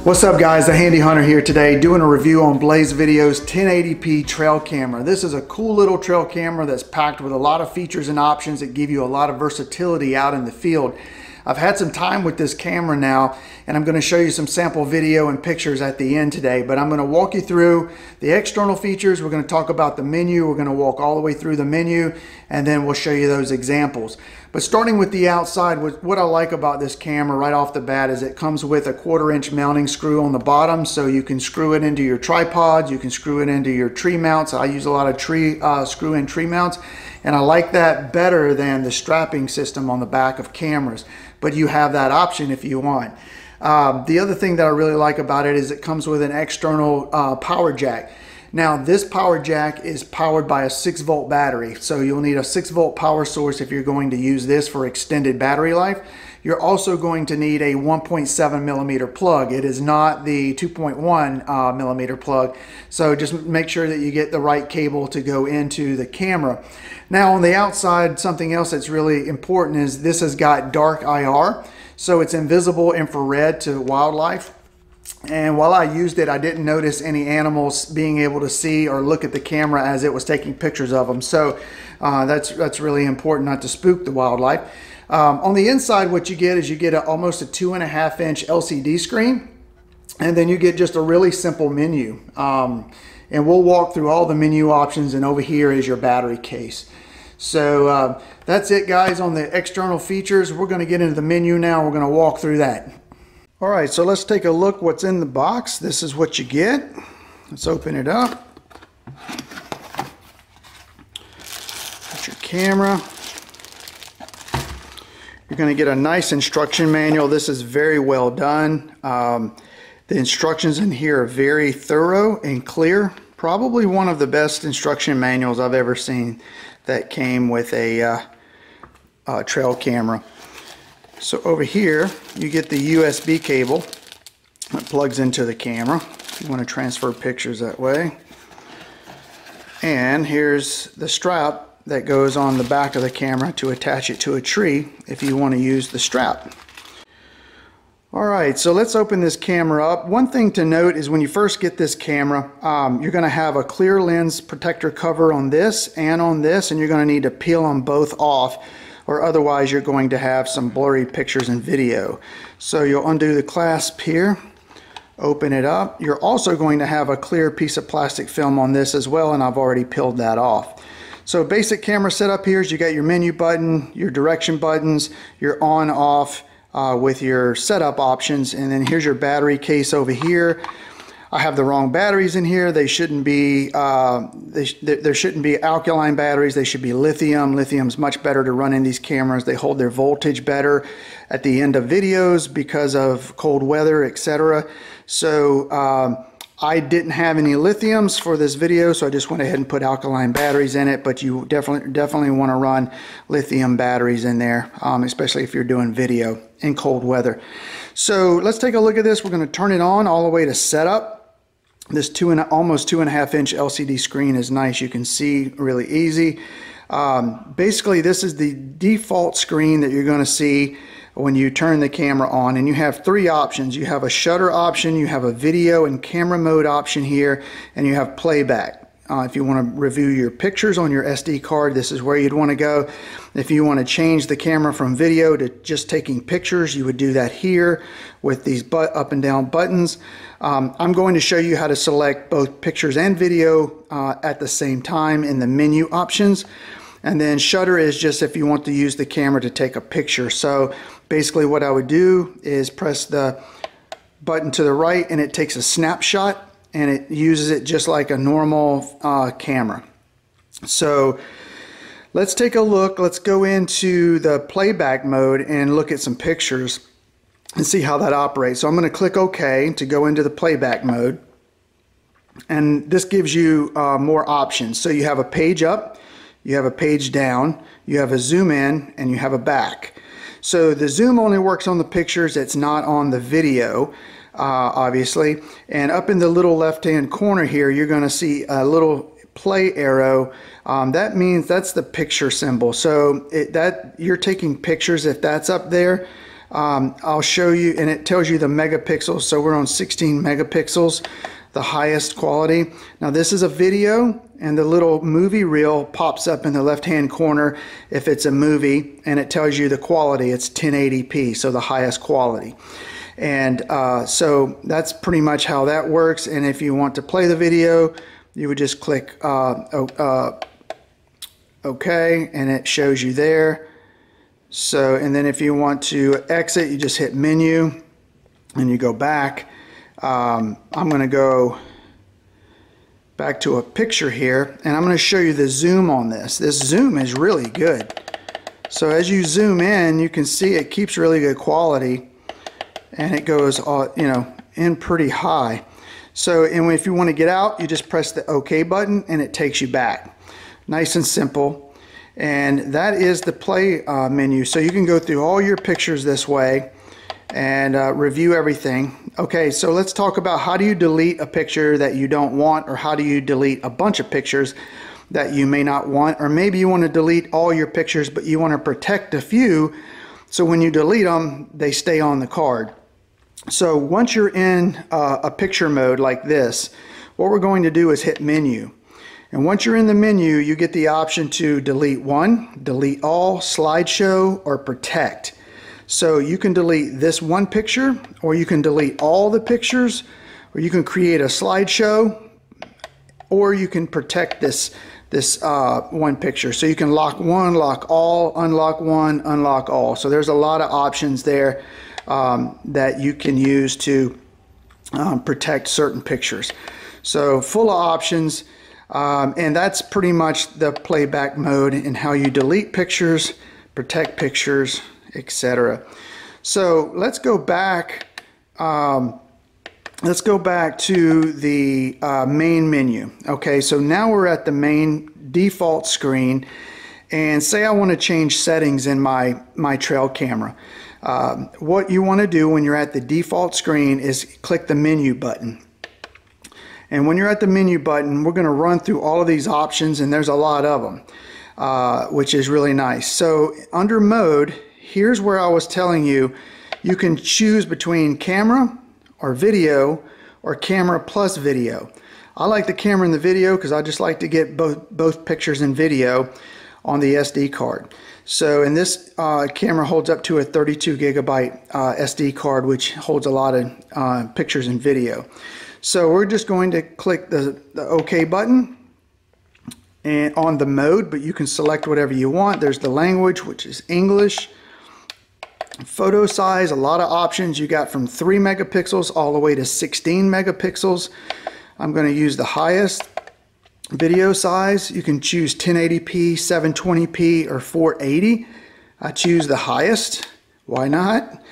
What's up guys, the Handy Hunter here today doing a review on BlazeVideo's 1080p trail camera. This is a cool little trail camera that's packed with a lot of features and options that give you a lot of versatility out in the field. I've had some time with this camera now and I'm going to show you some sample video and pictures at the end today, but I'm going to walk you through the external features. We're going to talk about the menu. We're going to walk all the way through the menu and then we'll show you those examples. But starting with the outside, what I like about this camera right off the bat is it comes with a 1/4-inch mounting screw on the bottom, so you can screw it into your tripods, you can screw it into your tree mounts. I use a lot of screw-in tree mounts, and I like that better than the strapping system on the back of cameras, but you have that option if you want. The other thing that I really like about it is it comes with an external power jack. Now this power jack is powered by a 6-volt battery, so you'll need a 6-volt power source if you're going to use this for extended battery life. You're also going to need a 1.7 millimeter plug. It is not the 2.1 millimeter plug, so just make sure that you get the right cable to go into the camera. Now on the outside, something else that's really important is this has got dark IR, so it's invisible infrared to wildlife. And while I used it, I didn't notice any animals being able to see or look at the camera as it was taking pictures of them. So that's really important not to spook the wildlife. On the inside, what you get is you get almost a 2.5-inch LCD screen, and then you get just a really simple menu. And we'll walk through all the menu options, and over here is your battery case. So that's it guys on the external features. We're going to get into the menu now. We're going to walk through that. All right, so let's take a look what's in the box. This is what you get. Let's open it up. Got your camera. You're going to get a nice instruction manual. This is very well done. The instructions in here are very thorough and clear. Probably one of the best instruction manuals I've ever seen that came with a trail camera. So over here you get the USB cable that plugs into the camera if you want to transfer pictures that way. And here's the strap that goes on the back of the camera to attach it to a tree if you want to use the strap. Alright, so let's open this camera up. One thing to note is when you first get this camera, you're going to have a clear lens protector cover on this, and you're going to need to peel them both off, or otherwise you're going to have some blurry pictures and video. So you'll undo the clasp here, open it up. You're also going to have a clear piece of plastic film on this as well, and I've already peeled that off. So basic camera setup here is you got your menu button, your direction buttons, your on off with your setup options, and then here's your battery case over here. I have the wrong batteries in here. They shouldn't be, there shouldn't be alkaline batteries. They should be lithium. Lithium's much better to run in these cameras. They hold their voltage better at the end of videos because of cold weather, etc. So I didn't have any lithiums for this video, so I just went ahead and put alkaline batteries in it, but you definitely want to run lithium batteries in there, especially if you're doing video in cold weather. So let's take a look at this. We're going to turn it on all the way to setup. This almost 2.5-inch LCD screen is nice. You can see really easy. Basically, this is the default screen that you're going to see when you turn the camera on, and you have 3 options. You have a shutter option, you have a video and camera mode option here, and you have playback. If you want to review your pictures on your SD card, this is where you'd want to go. If you want to change the camera from video to just taking pictures, you would do that here with these up and down buttons. I'm going to show you how to select both pictures and video at the same time in the menu options. And then shutter is just if you want to use the camera to take a picture. So basically what I would do is press the button to the right and it takes a snapshot, and it uses it just like a normal camera. So let's take a look. Let's go into the playback mode and look at some pictures and see how that operates. So I'm going to click OK to go into the playback mode, and this gives you more options. So you have a page up, you have a page down, you have a zoom in, and you have a back. So the zoom only works on the pictures, it's not on the video. Obviously, and up in the little left hand corner here you're going to see a little play arrow. That means that's the picture symbol, so that you're taking pictures if that's up there. I'll show you, and it tells you the megapixels. So we're on 16 megapixels, the highest quality. Now this is a video, and the little movie reel pops up in the left hand corner if it's a movie, and it tells you the quality. It's 1080p, so the highest quality. And so that's pretty much how that works. And if you want to play the video, you would just click OK, and it shows you there. So, and then if you want to exit, you just hit menu and you go back. I'm going to go back to a picture here, and I'm going to show you the zoom on this. This zoom is really good. So as you zoom in, you can see it keeps really good quality, and it goes, you know, in pretty high. So, and if you want to get out, you just press the OK button, and it takes you back. Nice and simple. And that is the play menu. So you can go through all your pictures this way and review everything. Okay, so let's talk about how do you delete a picture that you don't want, or how do you delete a bunch of pictures that you may not want, or maybe you want to delete all your pictures but you want to protect a few, so when you delete them they stay on the card. So once you're in a picture mode like this, what we're going to do is hit menu. And once you're in the menu, you get the option to delete one, delete all, slideshow, or protect. So you can delete this one picture, or you can delete all the pictures, or you can create a slideshow, or you can protect this one picture. So you can lock one, lock all, unlock one, unlock all. So there's a lot of options there that you can use to protect certain pictures. So full of options. And that's pretty much the playback mode and how you delete pictures, protect pictures, etc. So let's go back. Let's go back to the main menu. Okay, so now we're at the main default screen, and say I want to change settings in my trail camera. What you want to do when you're at the default screen is click the menu button. And when you're at the menu button, we're going to run through all of these options, and there's a lot of them, which is really nice. So under mode, here's where I was telling you, you can choose between camera or video, or camera plus video. I like the camera and the video because I just like to get both pictures and video on the SD card. So, and this camera holds up to a 32 gigabyte SD card, which holds a lot of pictures and video. So we're just going to click the OK button and on the mode, but you can select whatever you want. There's the language, which is English. Photo size, a lot of options. You got from 3 megapixels all the way to 16 megapixels. I'm going to use the highest. Video size, you can choose 1080p, 720p, or 480. I choose the highest. Why not?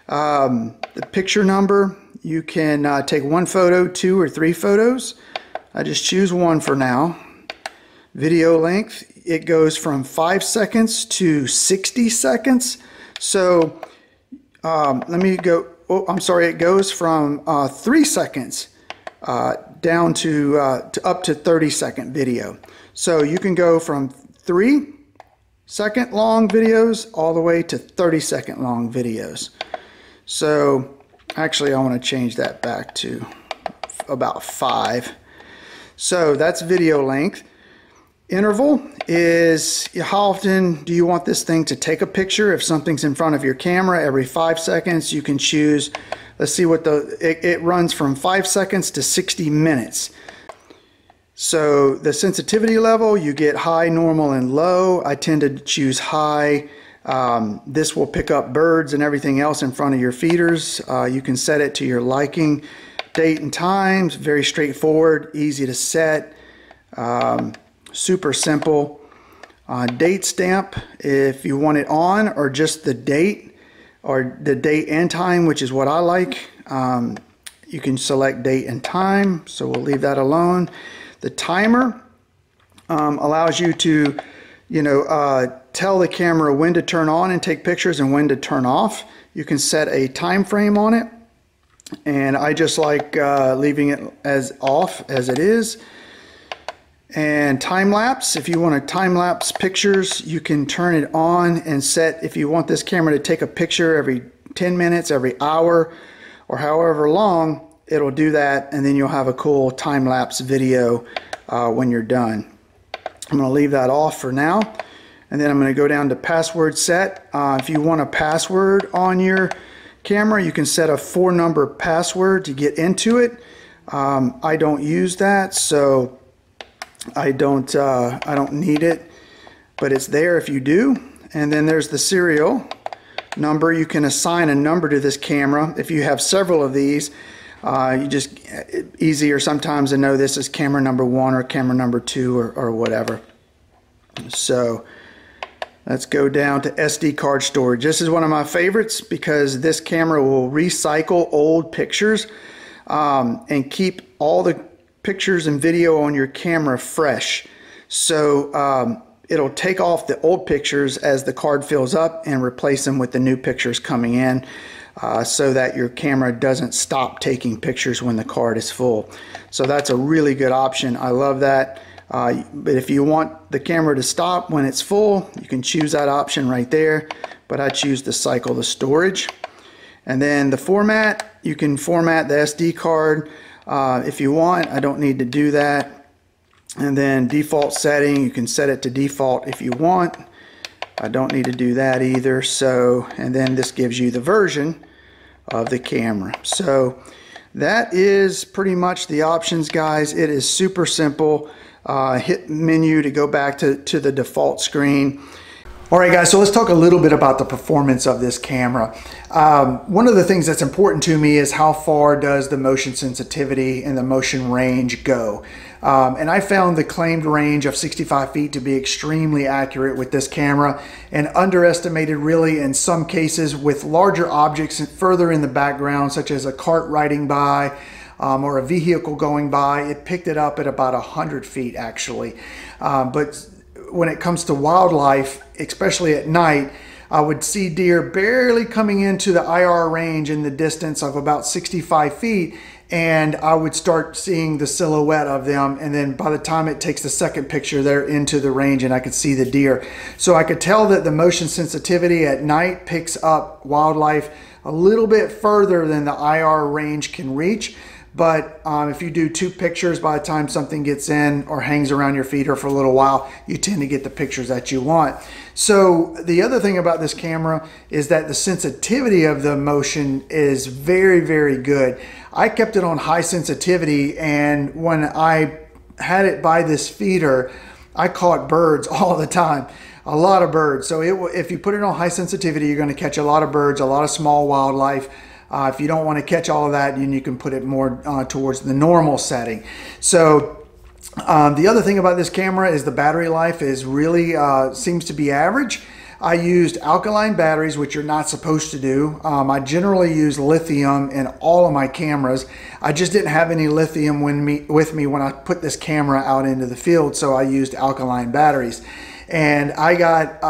The picture number, you can take one photo, 2 or 3 photos. I just choose one for now. Video length, it goes from 5 seconds to 60 seconds. So let me go, oh, I'm sorry, it goes from 3 seconds down to up to 30-second video. So you can go from 3-second long videos all the way to 30-second long videos. So actually I want to change that back to about 5. So that's video length. Interval is how often do you want this thing to take a picture. If something's in front of your camera, every 5 seconds you can choose. Let's see what it runs from 5 seconds to 60 minutes. So the sensitivity level, you get high, normal, and low. I tend to choose high. This will pick up birds and everything else in front of your feeders. You can set it to your liking. Date and times, very straightforward, easy to set. Super simple. Date stamp, if you want it on or just the date, or the date and time, which is what I like. You can select date and time, so we'll leave that alone. The timer allows you to, tell the camera when to turn on and take pictures and when to turn off. You can set a time frame on it, and I just like leaving it as off as it is. And time lapse, if you want to time lapse pictures, you can turn it on and set, if you want this camera to take a picture every 10 minutes, every hour, or however long, it'll do that, and then you'll have a cool time-lapse video when you're done. I'm going to leave that off for now, and then I'm going to go down to password set. If you want a password on your camera, you can set a 4-number password to get into it. I don't use that, so I don't need it, but it's there if you do. And then there's the serial number. You can assign a number to this camera. If you have several of these, you just easier sometimes to know this is camera number 1 or camera number 2 or whatever. So let's go down to SD card storage. This is one of my favorites because this camera will recycle old pictures and keep all the pictures and video on your camera fresh. So it'll take off the old pictures as the card fills up and replace them with the new pictures coming in, so that your camera doesn't stop taking pictures when the card is full. So that's a really good option. I love that. But if you want the camera to stop when it's full, you can choose that option right there. But I choose to cycle the storage. And then the format, you can format the SD card if you want. I don't need to do that. And then default setting, you can set it to default if you want. I don't need to do that either. So, and then this gives you the version of the camera. So that is pretty much the options, guys. It is super simple. Hit menu to go back to the default screen. Alright guys, so let's talk a little bit about the performance of this camera. One of the things that's important to me is how far does the motion sensitivity and the motion range go. And I found the claimed range of 65 feet to be extremely accurate with this camera, and underestimated really in some cases with larger objects further in the background, such as a cart riding by or a vehicle going by. It picked it up at about 100 feet actually. But when it comes to wildlife, especially at night, I would see deer barely coming into the IR range in the distance of about 65 feet, and I would start seeing the silhouette of them, and then by the time it takes the second picture, they're into the range and I could see the deer. So I could tell that the motion sensitivity at night picks up wildlife a little bit further than the IR range can reach. But if you do 2 pictures, by the time something gets in or hangs around your feet or for a little while, you tend to get the pictures that you want. So the other thing about this camera is that the sensitivity of the motion is very, very good. I kept it on high sensitivity, and when I had it by this feeder, I caught birds all the time. A lot of birds. So if you put it on high sensitivity, you're going to catch a lot of birds, a lot of small wildlife. If you don't want to catch all of that, then you can put it more towards the normal setting. So the other thing about this camera is the battery life is really seems to be average. I used alkaline batteries, which you're not supposed to do. I generally use lithium in all of my cameras. I just didn't have any lithium with me when I put this camera out into the field, so I used alkaline batteries. And I got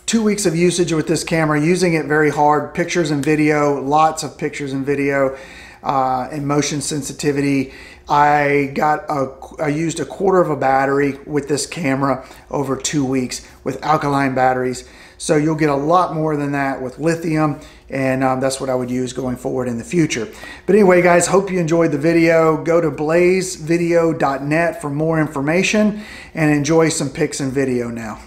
2 weeks of usage with this camera, using it very hard, pictures and video, lots of pictures and video, and motion sensitivity. I used a quarter of a battery with this camera over 2 weeks with alkaline batteries. So you'll get a lot more than that with lithium, and that's what I would use going forward in the future. But anyway, guys, hope you enjoyed the video. Go to blazevideo.net for more information and enjoy some pics and video now.